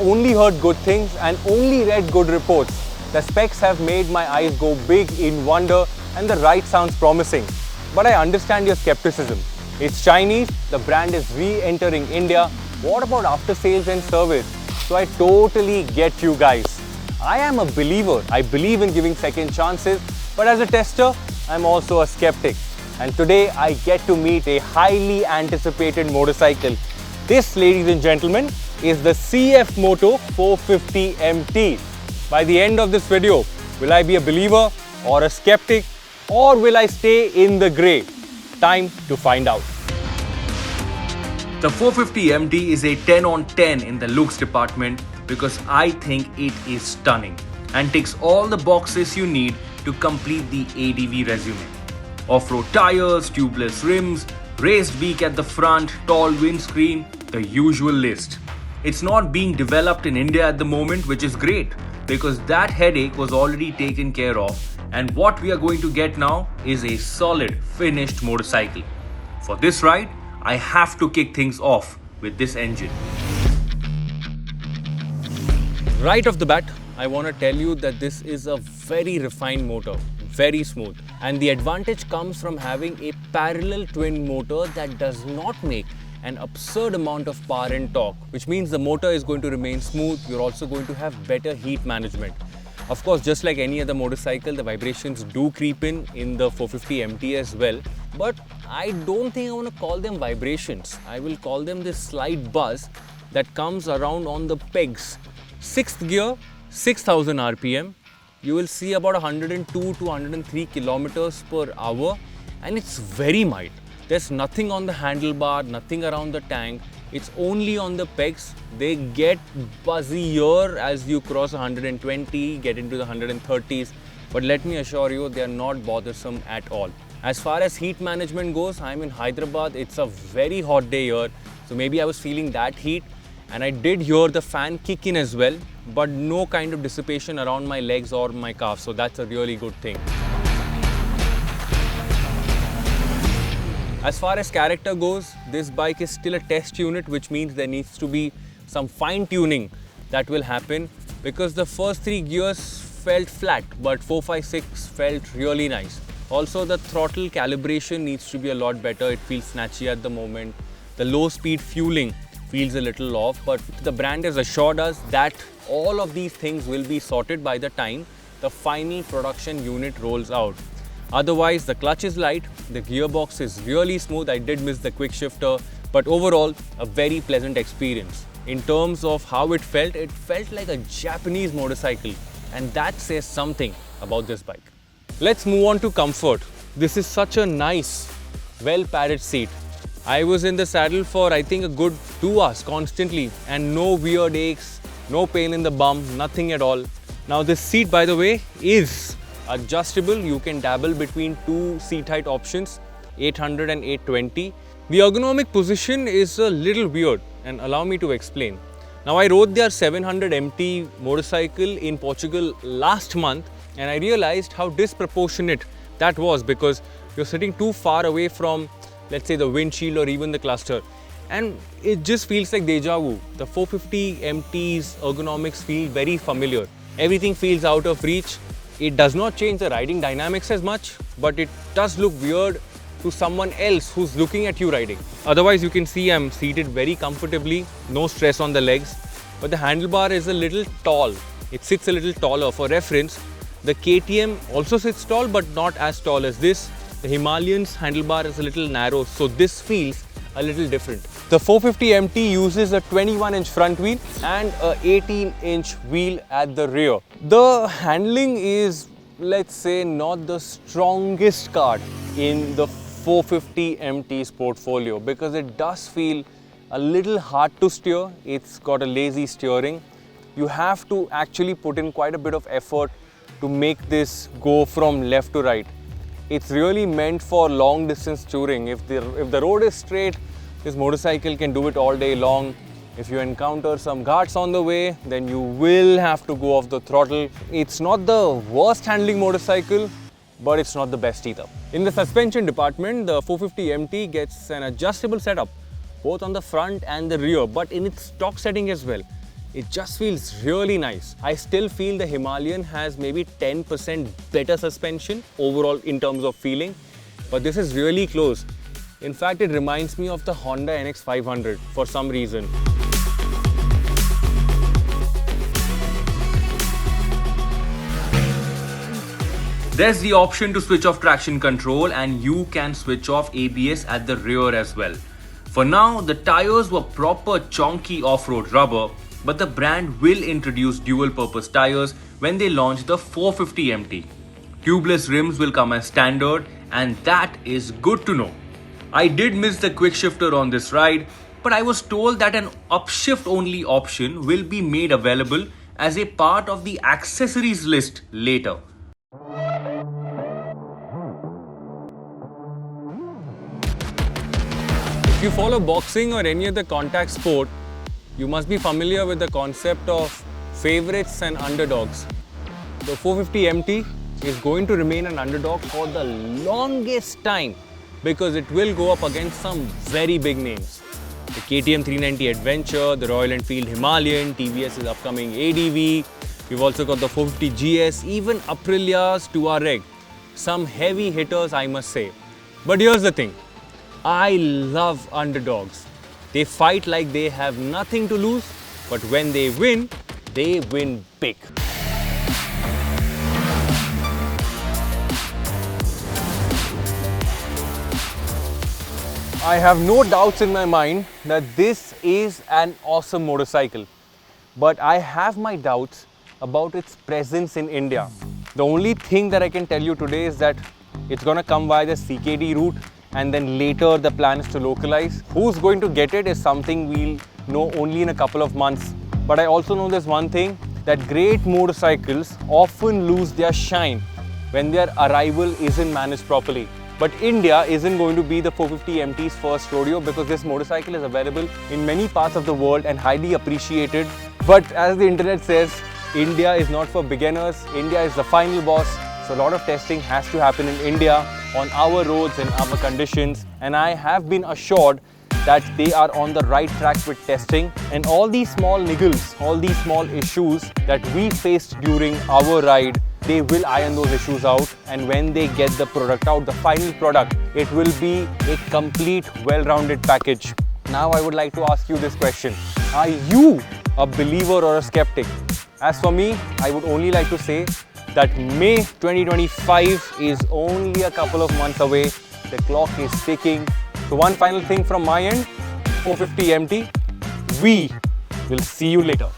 only heard good things and only read good reports. The specs have made my eyes go big in wonder and the ride sounds promising. But I understand your skepticism. It's Chinese, the brand is re-entering India. What about after sales and service? So I totally get you guys. I am a believer. I believe in giving second chances, but as a tester, I'm also a skeptic. And today I get to meet a highly anticipated motorcycle. This, ladies and gentlemen, is the CF Moto 450MT. By the end of this video, will I be a believer or a skeptic, or will I stay in the grey? Time to find out. The 450MT is a 10 on 10 in the looks department because I think it is stunning and ticks all the boxes you need to complete the ADV resume. Off-road tires, tubeless rims, raised beak at the front, tall windscreen, the usual list. It's not being developed in India at the moment, which is great because that headache was already taken care of, and what we are going to get now is a solid finished motorcycle. For this ride, I have to kick things off with this engine. Right off the bat, I want to tell you that this is a very refined motor, very smooth. And the advantage comes from having a parallel twin motor that does not make an absurd amount of power and torque, which means the motor is going to remain smooth. You're also going to have better heat management. Of course, just like any other motorcycle, the vibrations do creep in the 450MT as well. But I don't think I want to call them vibrations. I will call them this slight buzz that comes around on the pegs. 6th gear, 6000 RPM. You will see about 102 to 103 kilometers per hour, and it's very mild. There's nothing on the handlebar, nothing around the tank. It's only on the pegs. They get buzzier as you cross 120, get into the 130s. But let me assure you, they are not bothersome at all. As far as heat management goes, I'm in Hyderabad. It's a very hot day here. So maybe I was feeling that heat. And I did hear the fan kick in as well, but no kind of dissipation around my legs or my calves. So that's a really good thing. As far as character goes, this bike is still a test unit, which means there needs to be some fine tuning that will happen because the first 3 gears felt flat, but 4, 5, 6 felt really nice. Also, the throttle calibration needs to be a lot better. It feels snatchy at the moment. The low speed fueling feels a little off, but the brand has assured us that all of these things will be sorted by the time the final production unit rolls out. Otherwise, the clutch is light, the gearbox is really smooth. I did miss the Quickshifter, but overall, a very pleasant experience. In terms of how it felt like a Japanese motorcycle, and that says something about this bike. Let's move on to comfort. This is such a nice, well-padded seat. I was in the saddle for I think a good 2 hours constantly, and no weird aches, no pain in the bum, nothing at all. Now this seat, by the way, is adjustable. You can dabble between 2 seat height options, 800 and 820. The ergonomic position is a little weird, and allow me to explain. Now I rode their 700MT motorcycle in Portugal last month, and I realized how disproportionate that was because you're sitting too far away from, let's say, the windshield or even the cluster, and it just feels like deja vu. The 450MT's ergonomics feel very familiar. Everything feels out of reach. It does not change the riding dynamics as much, but it does look weird to someone else who's looking at you riding. Otherwise, you can see I'm seated very comfortably, no stress on the legs, but the handlebar is a little tall. It sits a little taller. For reference, the KTM also sits tall, but not as tall as this. The Himalayan's handlebar is a little narrow, so this feels a little different. The 450MT uses a 21-inch front wheel and a 18-inch wheel at the rear. The handling is, let's say, not the strongest card in the 450MT's portfolio because it does feel a little hard to steer. It's got a lazy steering. You have to actually put in quite a bit of effort to make this go from left to right. It's really meant for long distance touring. If the road is straight, this motorcycle can do it all day long. If you encounter some ghats on the way, then you will have to go off the throttle. It's not the worst handling motorcycle, but it's not the best either. In the suspension department, the 450MT gets an adjustable setup, both on the front and the rear, but in its stock setting as well. It just feels really nice. I still feel the Himalayan has maybe 10% better suspension overall in terms of feeling, but this is really close. In fact, it reminds me of the Honda NX500 for some reason. There's the option to switch off traction control, and you can switch off ABS at the rear as well. For now, the tires were proper chonky off-road rubber, but the brand will introduce dual-purpose tires when they launch the 450MT. Tubeless rims will come as standard, and that is good to know. I did miss the Quickshifter on this ride, but I was told that an upshift only option will be made available as a part of the accessories list later. If you follow boxing or any other contact sport, you must be familiar with the concept of favorites and underdogs. The 450MT is going to remain an underdog for the longest time because it will go up against some very big names. The KTM 390 Adventure, the Royal Enfield Himalayan, TVS's upcoming ADV, we've also got the 450 GS, even Aprilia's 2REG. Some heavy hitters, I must say. But here's the thing. I love underdogs. They fight like they have nothing to lose, but when they win big. I have no doubts in my mind that this is an awesome motorcycle, but I have my doubts about its presence in India. The only thing that I can tell you today is that it's gonna come via the CKD route, and then later the plan is to localize. Who's going to get it is something we'll know only in a couple of months. But I also know there's one thing, that great motorcycles often lose their shine when their arrival isn't managed properly. But India isn't going to be the 450MT's first rodeo because this motorcycle is available in many parts of the world and highly appreciated. But as the internet says, India is not for beginners. India is the final boss. So a lot of testing has to happen in India on our roads and our conditions, and I have been assured that they are on the right track with testing, and all these small niggles, all these small issues that we faced during our ride, they will iron those issues out, and when they get the product out, the final product, it will be a complete well-rounded package. Now I would like to ask you this question. Are you a believer or a skeptic? As for me, I would only like to say that May 2025 is only a couple of months away. The clock is ticking. So one final thing from my end, 450MT, we will see you later.